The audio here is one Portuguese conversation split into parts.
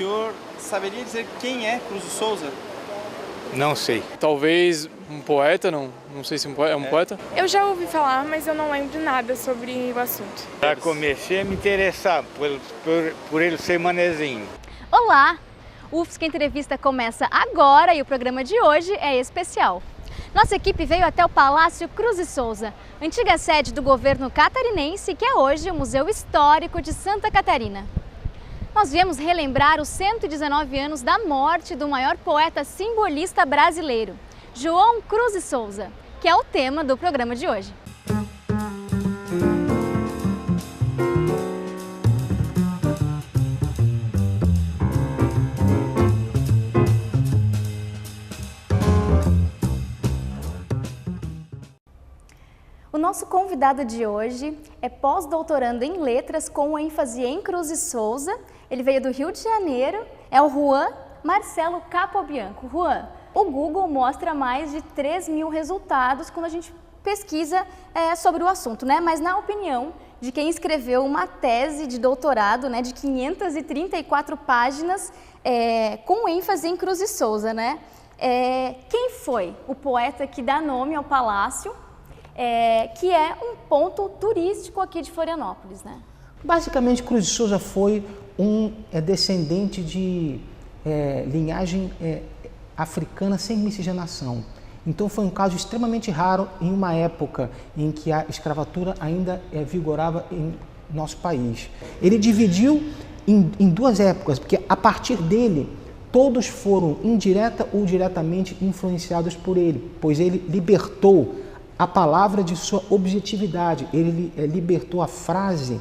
senhor saberia dizer quem é Cruz de Souza? Não sei. Talvez um poeta, não sei se é um poeta. Eu já ouvi falar, mas eu não lembro nada sobre o assunto. Já comecei a me interessar por ele ser manezinho. Olá! O UFSC Entrevista começa agora e o programa de hoje é especial. Nossa equipe veio até o Palácio Cruz de Souza, antiga sede do governo catarinense, que é hoje o Museu Histórico de Santa Catarina. Nós viemos relembrar os 119 anos da morte do maior poeta simbolista brasileiro, João Cruz de Souza, que é o tema do programa de hoje. O nosso convidado de hoje é pós-doutorando em letras com ênfase em Cruz de Souza. Ele veio do Rio de Janeiro, é o Juan Marcelo Capobianco. Juan, o Google mostra mais de 3.000 resultados quando a gente pesquisa sobre o assunto, né? Mas na opinião de quem escreveu uma tese de doutorado, né, de 534 páginas com ênfase em Cruz de Souza, né? Quem foi o poeta que dá nome ao palácio? Que é um ponto turístico aqui de Florianópolis, né? Basicamente, Cruz de Souza foi um descendente de linhagem africana sem miscigenação. Então foi um caso extremamente raro em uma época em que a escravatura ainda vigorava em nosso país. Ele dividiu em duas épocas, porque a partir dele todos foram indireta ou diretamente influenciados por ele, pois ele libertou a palavra de sua objetividade, ele libertou a frase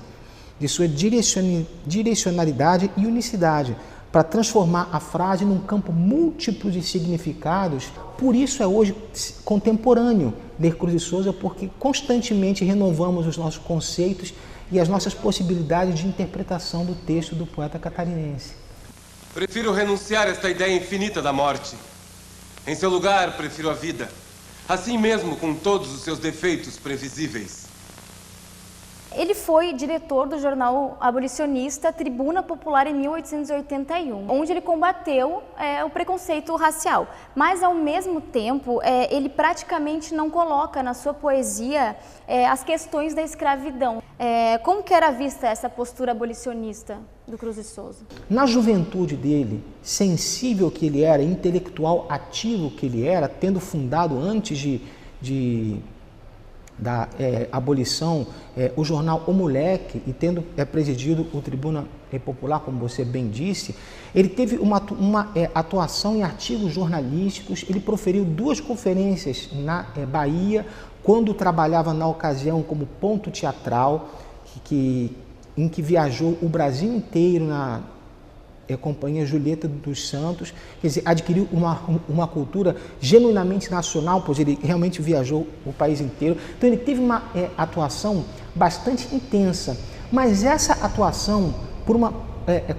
de sua direcionalidade e unicidade, para transformar a frase num campo múltiplo de significados. Por isso é hoje contemporâneo ler Cruz de Souza, porque constantemente renovamos os nossos conceitos e as nossas possibilidades de interpretação do texto do poeta catarinense. Prefiro renunciar a esta ideia infinita da morte. Em seu lugar, prefiro a vida. Assim mesmo, com todos os seus defeitos previsíveis. Ele foi diretor do jornal abolicionista Tribuna Popular em 1881, onde ele combateu o preconceito racial. Mas, ao mesmo tempo, ele praticamente não coloca na sua poesia as questões da escravidão. Como que era vista essa postura abolicionista do Cruz de Souza? Na juventude dele, sensível que ele era, intelectual ativo que ele era, tendo fundado antes da abolição o jornal O Moleque e tendo presidido o Tribuna Popular, como você bem disse, ele teve uma atuação em artigos jornalísticos. Ele proferiu 2 conferências na Bahia, quando trabalhava na ocasião como ponto teatral, em que viajou o Brasil inteiro na Companhia Julieta dos Santos, quer dizer, adquiriu uma cultura genuinamente nacional, pois ele realmente viajou o país inteiro. Então ele teve uma atuação bastante intensa, mas essa atuação, por uma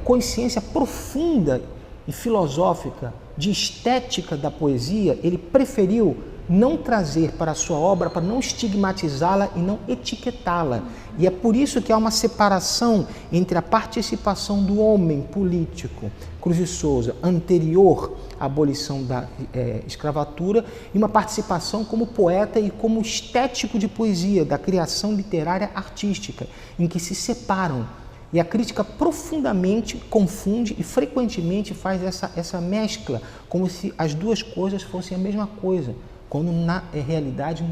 consciência profunda e filosófica de estética da poesia, ele preferiu não trazer para a sua obra, para não estigmatizá-la e não etiquetá-la. E é por isso que há uma separação entre a participação do homem político, Cruz de Souza, anterior à abolição da escravatura, e uma participação como poeta e como estético de poesia, da criação literária artística, em que se separam. E a crítica profundamente confunde e frequentemente faz essa mescla, como se as duas coisas fossem a mesma coisa, quando na realidade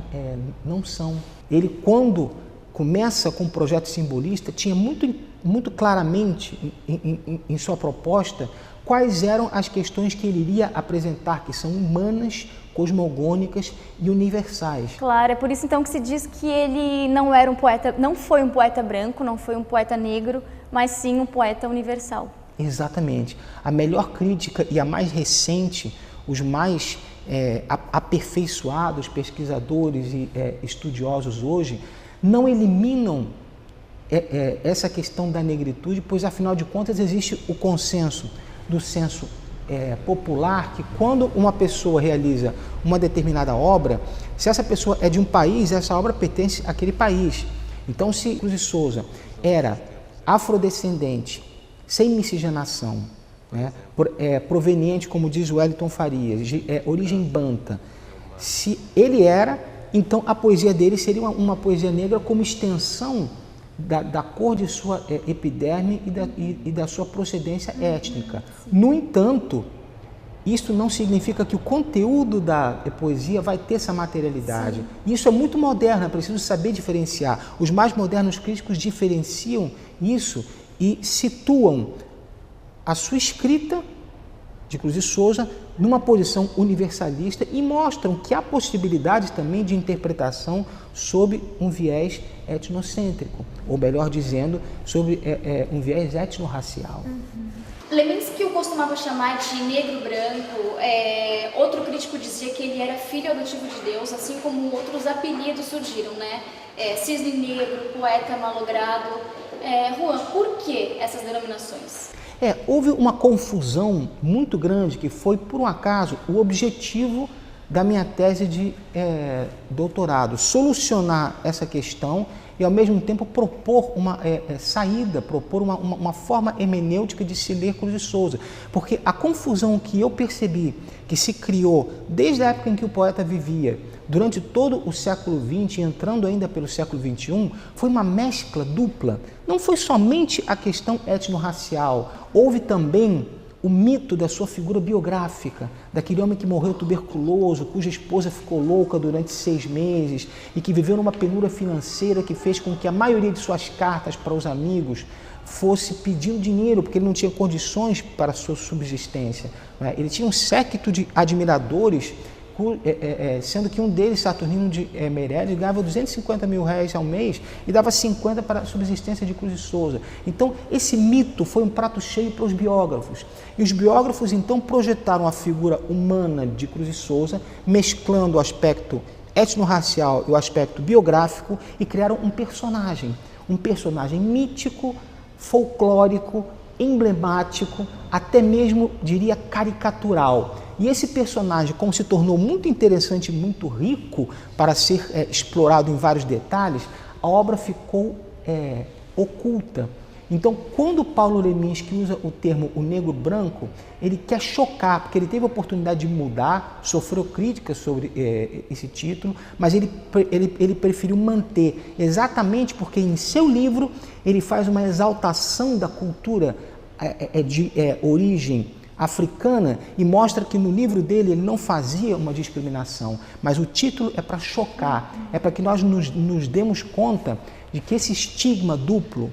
não são. Ele, quando começa com o projeto simbolista, tinha muito claramente em sua proposta quais eram as questões que ele iria apresentar, que são humanas, cosmogônicas e universais. Claro, é por isso então que se diz que ele não era um poeta, não foi um poeta branco, não foi um poeta negro, mas sim um poeta universal. Exatamente. A melhor crítica e a mais recente, os mais aperfeiçoados pesquisadores e estudiosos hoje não eliminam essa questão da negritude, pois afinal de contas existe o consenso do senso popular que quando uma pessoa realiza uma determinada obra, se essa pessoa é de um país, essa obra pertence àquele país. Então, se Cruz de Souza era afrodescendente, sem miscigenação, né, proveniente, como diz o Wellington Farias, de origem banta. Se ele era, então a poesia dele seria uma poesia negra como extensão da cor de sua epiderme e da sua procedência étnica. No entanto, isso não significa que o conteúdo da poesia vai ter essa materialidade. Sim. Isso é muito moderno, é preciso saber diferenciar. Os mais modernos críticos diferenciam isso e situam a sua escrita de Cruz de Souza numa posição universalista e mostram que há possibilidades também de interpretação sob um viés etnocêntrico, ou melhor dizendo, sobre um viés etnorracial. Leminski o costumava chamar de negro branco, outro crítico dizia que ele era filho adotivo de Deus, assim como outros apelidos surgiram, né? Cisne negro, poeta malogrado. Juan, por que essas denominações? Houve uma confusão muito grande que foi, por um acaso, o objetivo da minha tese de doutorado, solucionar essa questão e, ao mesmo tempo, propor uma saída, propor uma forma hermenêutica de se ler Cruz de Souza. Porque a confusão que eu percebi que se criou desde a época em que o poeta vivia, durante todo o século XX, entrando ainda pelo século XXI, foi uma mescla dupla. Não foi somente a questão etnorracial, houve também o mito da sua figura biográfica, daquele homem que morreu tuberculoso, cuja esposa ficou louca durante 6 meses e que viveu numa penúria financeira que fez com que a maioria de suas cartas para os amigos fosse pedindo dinheiro, porque ele não tinha condições para a sua subsistência. Ele tinha um séquito de admiradores, sendo que um deles, Saturnino de Meirelles, ganhava R$250 mil ao mês e dava 50 para a subsistência de Cruz de Souza. Então, esse mito foi um prato cheio para os biógrafos. E os biógrafos, então, projetaram a figura humana de Cruz de Souza, mesclando o aspecto etnorracial e o aspecto biográfico, e criaram um personagem mítico, folclórico, emblemático, até mesmo, diria, caricatural. E esse personagem, como se tornou muito interessante e muito rico para ser explorado em vários detalhes, a obra ficou oculta. Então, quando Paulo Leminski usa o termo o negro branco, ele quer chocar, porque ele teve a oportunidade de mudar, sofreu críticas sobre esse título, mas ele preferiu manter, exatamente porque em seu livro ele faz uma exaltação da cultura de origem africana e mostra que no livro dele ele não fazia uma discriminação, mas o título é para chocar, é para que nós nos demos conta de que esse estigma duplo,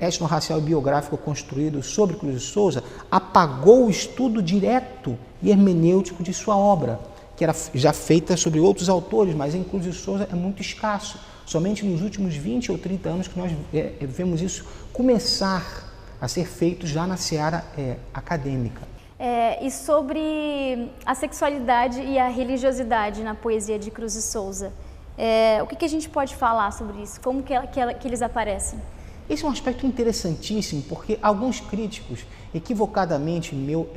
etnorracial e biográfico construído sobre Cruz de Souza, apagou o estudo direto e hermenêutico de sua obra, que era já feita sobre outros autores, mas em Cruz de Souza é muito escasso. Somente nos últimos 20 ou 30 anos que nós vemos isso começar a ser feito já na seara acadêmica. E sobre a sexualidade e a religiosidade na poesia de Cruz de Souza, o que a gente pode falar sobre isso? Como que eles aparecem? Esse é um aspecto interessantíssimo, porque alguns críticos, equivocadamente, em meu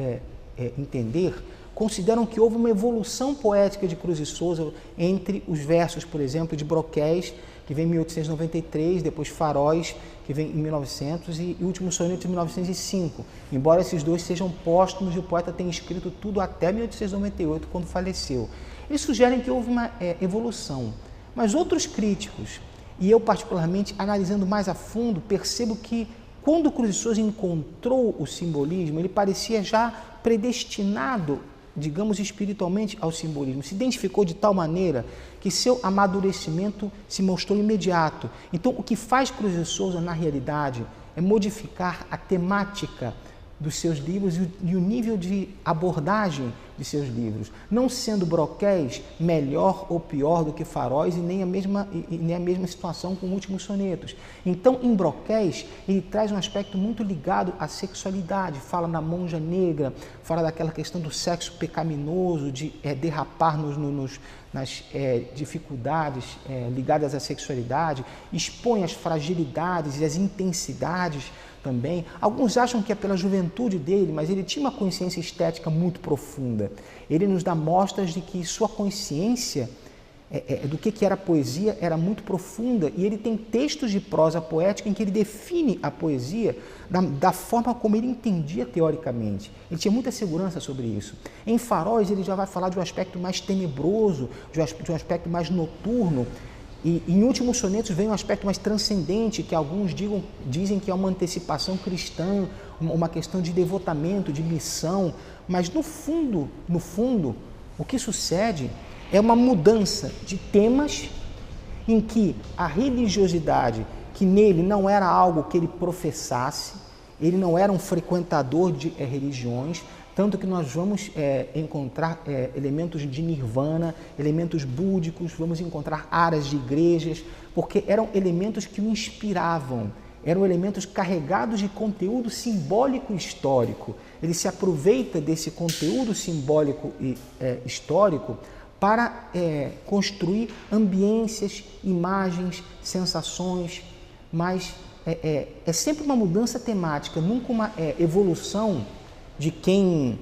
entender, consideram que houve uma evolução poética de Cruz de Souza entre os versos, por exemplo, de Broquéis, que vem em 1893, depois Faróis, que vem em 1900, e Último Soneto de 1905. Embora esses dois sejam póstumos e o poeta tenha escrito tudo até 1898, quando faleceu. Eles sugerem que houve uma evolução, mas outros críticos, e eu particularmente, analisando mais a fundo, percebo que quando Cruz de Souza encontrou o simbolismo, ele parecia já predestinado, digamos, espiritualmente ao simbolismo. Se identificou de tal maneira que seu amadurecimento se mostrou imediato. Então, o que faz Cruz de Souza, na realidade, é modificar a temática dos seus livros e o nível de abordagem de seus livros, não sendo Broquéis melhor ou pior do que Faróis e nem a mesma situação com Últimos Sonetos. Então, em Broquéis, ele traz um aspecto muito ligado à sexualidade, fala na monja negra, fala daquela questão do sexo pecaminoso, de derrapar nas dificuldades ligadas à sexualidade, expõe as fragilidades e as intensidades também. Alguns acham que é pela juventude dele, mas ele tinha uma consciência estética muito profunda. Ele nos dá mostras de que sua consciência do que era poesia era muito profunda, e ele tem textos de prosa poética em que ele define a poesia da forma como ele entendia teoricamente. Ele tinha muita segurança sobre isso. Em Faróis ele já vai falar de um aspecto mais tenebroso, de um aspecto mais noturno, e em Últimos Sonetos vem um aspecto mais transcendente, que alguns dizem que é uma antecipação cristã, uma questão de devotamento, de missão, mas no fundo, o que sucede é uma mudança de temas em que a religiosidade, que nele não era algo que ele professasse, ele não era um frequentador de religiões, tanto que nós vamos encontrar elementos de nirvana, elementos búdicos, vamos encontrar áreas de igrejas, porque eram elementos que o inspiravam, eram elementos carregados de conteúdo simbólico e histórico. Ele se aproveita desse conteúdo simbólico e histórico para construir ambiências, imagens, sensações, mas é sempre uma mudança temática, nunca uma evolução de quem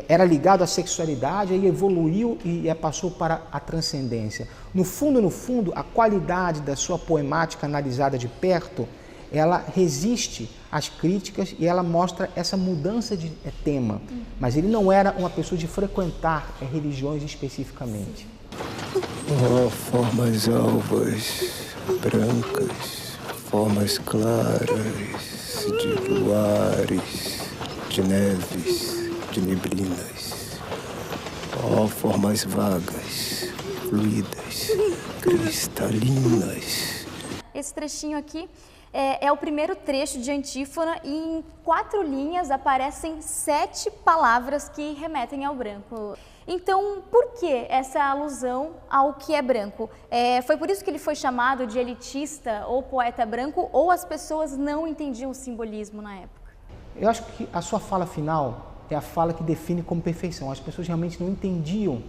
era ligado à sexualidade, aí evoluiu e passou para a transcendência. No fundo, a qualidade da sua poemática analisada de perto, ela resiste às críticas e ela mostra essa mudança de tema. Mas ele não era uma pessoa de frequentar religiões especificamente. Oh, formas alvas, brancas, formas claras, de luares, de neves, de neblinas. Oh, formas vagas, fluidas, cristalinas. Esse trechinho aqui é o primeiro trecho de antífona e em 4 linhas aparecem 7 palavras que remetem ao branco. Então, por que essa alusão ao que é branco? Foi por isso que ele foi chamado de elitista ou poeta branco, ou as pessoas não entendiam o simbolismo na época? Eu acho que a sua fala final é a fala que define como perfeição. As pessoas realmente não entendiam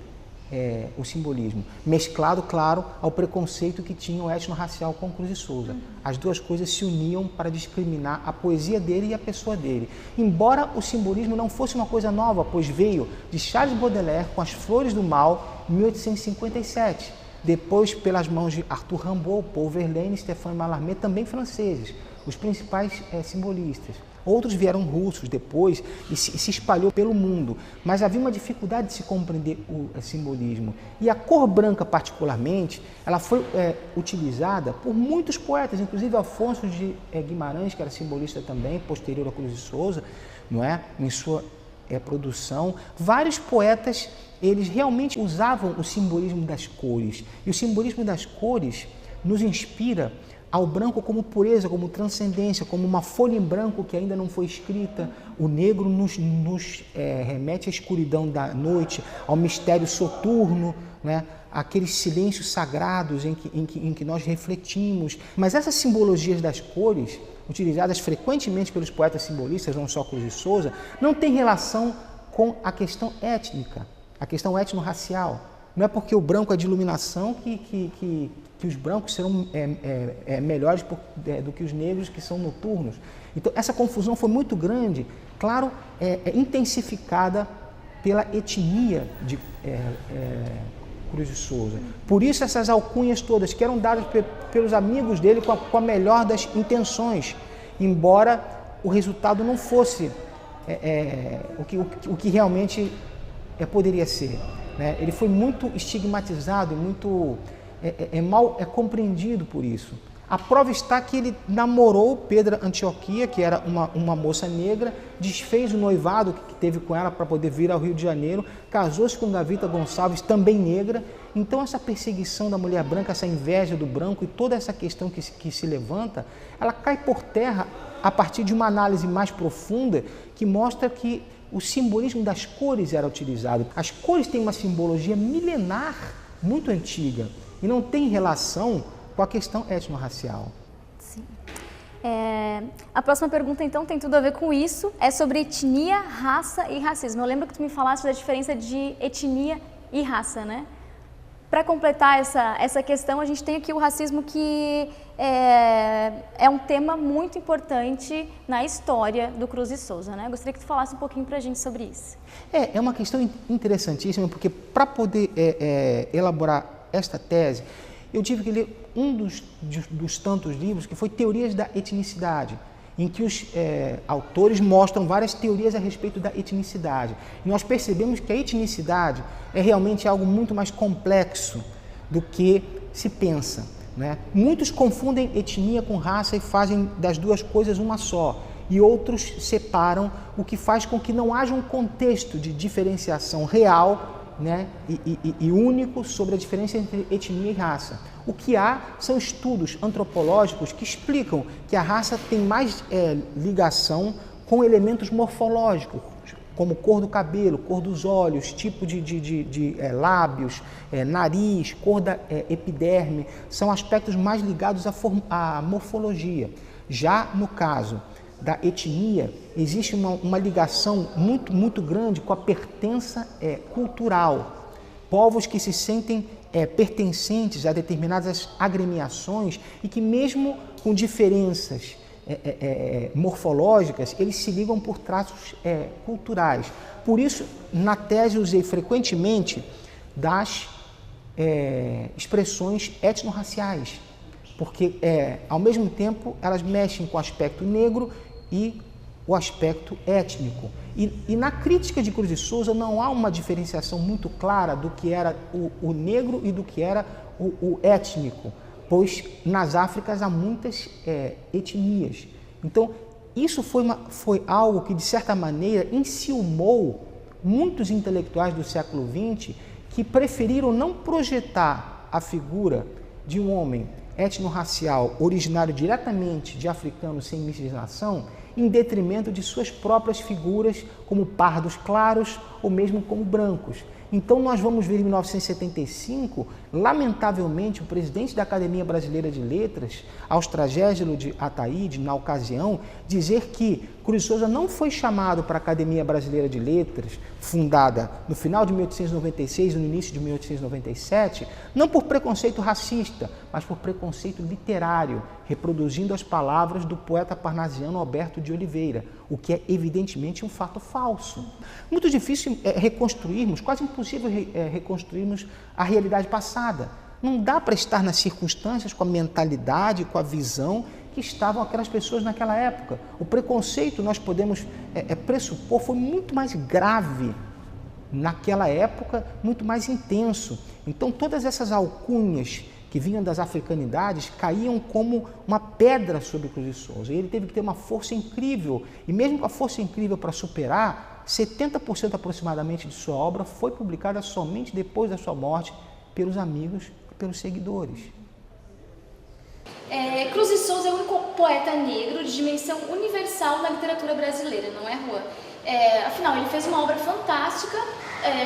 o simbolismo, mesclado, claro, ao preconceito que tinha o etno-racial com Cruz de Souza. As duas coisas se uniam para discriminar a poesia dele e a pessoa dele. Embora o simbolismo não fosse uma coisa nova, pois veio de Charles Baudelaire com As Flores do Mal, em 1857. Depois, pelas mãos de Arthur Rimbaud, Paul Verlaine e Stéphane Mallarmé, também franceses, os principais simbolistas. Outros vieram russos depois e se espalhou pelo mundo, mas havia uma dificuldade de se compreender o simbolismo. E a cor branca, particularmente, ela foi utilizada por muitos poetas, inclusive Afonso de Guimarães, que era simbolista também, posterior a Cruz de Souza, não é? Em sua produção. Vários poetas, eles realmente usavam o simbolismo das cores. E o simbolismo das cores nos inspira ao branco como pureza, como transcendência, como uma folha em branco que ainda não foi escrita. O negro nos remete à escuridão da noite, ao mistério soturno, né? Aqueles silêncios sagrados em que nós refletimos. Mas essas simbologias das cores, utilizadas frequentemente pelos poetas simbolistas, não só Cruz de Souza, não tem relação com a questão étnica, a questão etno-racial. Não é porque o branco é de iluminação que os brancos serão melhores do que os negros, que são noturnos. Então, essa confusão foi muito grande, claro, intensificada pela etnia de Cruz de Souza. Por isso, essas alcunhas todas, que eram dadas pelos amigos dele com a melhor das intenções, embora o resultado não fosse o que realmente poderia ser. Né? Ele foi muito estigmatizado e muito mal compreendido por isso. A prova está que ele namorou Pedra Antioquia, que era uma moça negra, desfez o noivado que teve com ela para poder vir ao Rio de Janeiro, casou-se com Gavita Gonçalves, também negra. Então essa perseguição da mulher branca, essa inveja do branco e toda essa questão que se levanta, ela cai por terra a partir de uma análise mais profunda que mostra que o simbolismo das cores era utilizado. As cores têm uma simbologia milenar, muito antiga, e não tem relação com a questão etno-racial. Sim. A próxima pergunta, então, tem tudo a ver com isso. É sobre etnia, raça e racismo. Eu lembro que tu me falaste da diferença de etnia e raça, né? Para completar essa questão, a gente tem aqui o racismo, que é um tema muito importante na história do Cruz de Souza, né? Eu gostaria que tu falasse um pouquinho para a gente sobre isso. É uma questão interessantíssima, porque para poder elaborar esta tese, eu tive que ler um dos tantos livros que foi Teorias da Etnicidade, em que os autores mostram várias teorias a respeito da etnicidade. E nós percebemos que a etnicidade é realmente algo muito mais complexo do que se pensa, né? Muitos confundem etnia com raça e fazem das duas coisas uma só, e outros separam, o que faz com que não haja um contexto de diferenciação real, né, e único sobre a diferença entre etnia e raça. O que há são estudos antropológicos que explicam que a raça tem mais ligação com elementos morfológicos, como cor do cabelo, cor dos olhos, tipo de lábios, nariz, cor da epiderme, são aspectos mais ligados à morfologia. Já no caso da etnia, existe uma ligação muito grande com a pertença cultural. Povos que se sentem pertencentes a determinadas agremiações e que mesmo com diferenças morfológicas, eles se ligam por traços culturais. Por isso, na tese, usei frequentemente das expressões etnorraciais, porque, ao mesmo tempo, elas mexem com o aspecto negro e o aspecto étnico. E na crítica de Cruz de Souza não há uma diferenciação muito clara do que era o negro e do que era o étnico, pois nas Áfricas há muitas etnias. Então, isso foi algo que, de certa maneira, enciumou muitos intelectuais do século XX que preferiram não projetar a figura de um homem etnorracial originário diretamente de africanos sem miscigenação em detrimento de suas próprias figuras como pardos claros ou mesmo como brancos. Então nós vamos ver em 1975, lamentavelmente, o presidente da Academia Brasileira de Letras, Austragésilo de Ataíde, na ocasião, dizer que Cruz de Souza não foi chamado para a Academia Brasileira de Letras, fundada no final de 1896 e no início de 1897, não por preconceito racista, mas por preconceito literário, reproduzindo as palavras do poeta parnasiano Alberto de Oliveira, o que é evidentemente um fato falso. Muito difícil reconstruirmos, quase impossível reconstruirmos a realidade passada. Não dá para estar nas circunstâncias com a mentalidade, com a visão que estavam aquelas pessoas naquela época. O preconceito, nós podemos pressupor, foi muito mais grave naquela época, muito mais intenso. Então, todas essas alcunhas que vinham das africanidades caíam como uma pedra sobre Cruz de Souza. E ele teve que ter uma força incrível. E mesmo com a força incrível para superar, 70% aproximadamente de sua obra foi publicada somente depois da sua morte pelos amigos e pelos seguidores. Cruz de Souza é o único poeta negro de dimensão universal na literatura brasileira, não é, Juan? Afinal, ele fez uma obra fantástica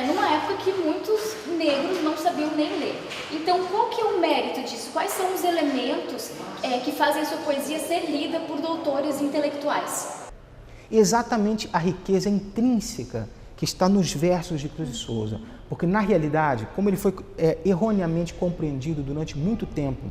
numa época que muitos negros não sabiam nem ler. Então, qual que é o mérito disso? Quais são os elementos que fazem a sua poesia ser lida por doutores intelectuais? Exatamente a riqueza intrínseca que está nos versos de Cruz de Souza. Porque, na realidade, como ele foi erroneamente compreendido durante muito tempo,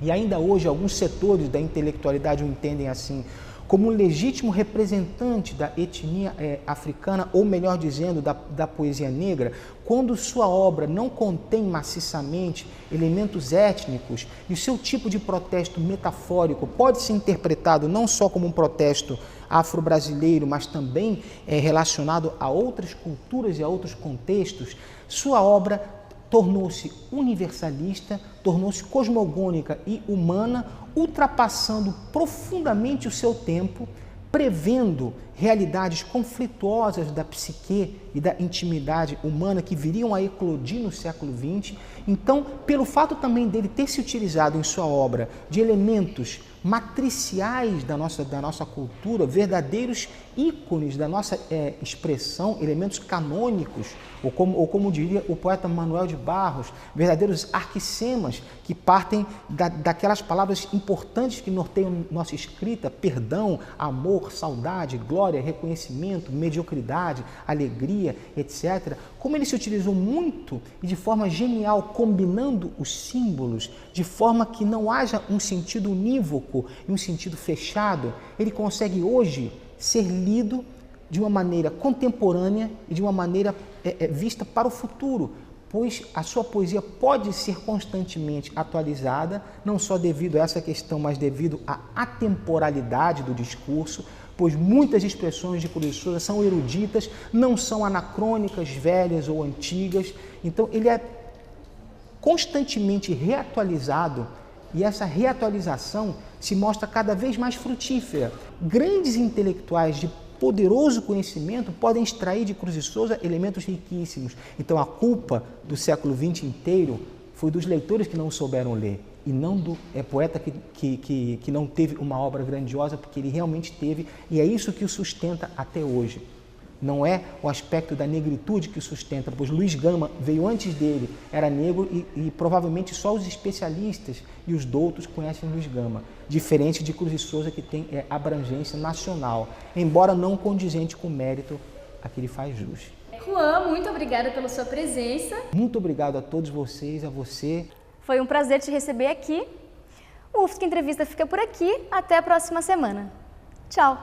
e ainda hoje alguns setores da intelectualidade o entendem assim, como um legítimo representante da etnia africana, ou melhor dizendo, da poesia negra, quando sua obra não contém maciçamente elementos étnicos e o seu tipo de protesto metafórico pode ser interpretado não só como um protesto afro-brasileiro, mas também relacionado a outras culturas e a outros contextos, sua obra tornou-se universalista, tornou-se cosmogônica e humana, ultrapassando profundamente o seu tempo, prevendo realidades conflituosas da psique e da intimidade humana que viriam a eclodir no século XX. Então, pelo fato também dele ter se utilizado em sua obra de elementos matriciais da nossa cultura, verdadeiros ícones da nossa expressão, elementos canônicos, ou como diria o poeta Manuel de Barros, verdadeiros arquissemas que partem daquelas palavras importantes que norteiam nossa escrita: perdão, amor, saudade, glória, reconhecimento, mediocridade, alegria, etc. Como ele se utilizou muito e de forma genial, combinando os símbolos, de forma que não haja um sentido unívoco e um sentido fechado, ele consegue hoje ser lido de uma maneira contemporânea e de uma maneira vista para o futuro, pois a sua poesia pode ser constantemente atualizada, não só devido a essa questão, mas devido à atemporalidade do discurso, pois muitas expressões de Cruz de Souza são eruditas, não são anacrônicas, velhas ou antigas. Então, ele é constantemente reatualizado e essa reatualização se mostra cada vez mais frutífera. Grandes intelectuais de poderoso conhecimento podem extrair de Cruz de Souza elementos riquíssimos. Então, a culpa do século XX inteiro foi dos leitores que não souberam ler e não do poeta que não teve uma obra grandiosa, porque ele realmente teve, e é isso que o sustenta até hoje. Não é o aspecto da negritude que o sustenta, pois Luiz Gama veio antes dele, era negro e provavelmente só os especialistas e os doutos conhecem Luiz Gama, diferente de Cruz de Souza, que tem abrangência nacional, embora não condizente com o mérito a que ele faz jus. Juan, muito obrigada pela sua presença. Muito obrigado a todos vocês, a você. Foi um prazer te receber aqui. O UFSC Entrevista fica por aqui. Até a próxima semana. Tchau!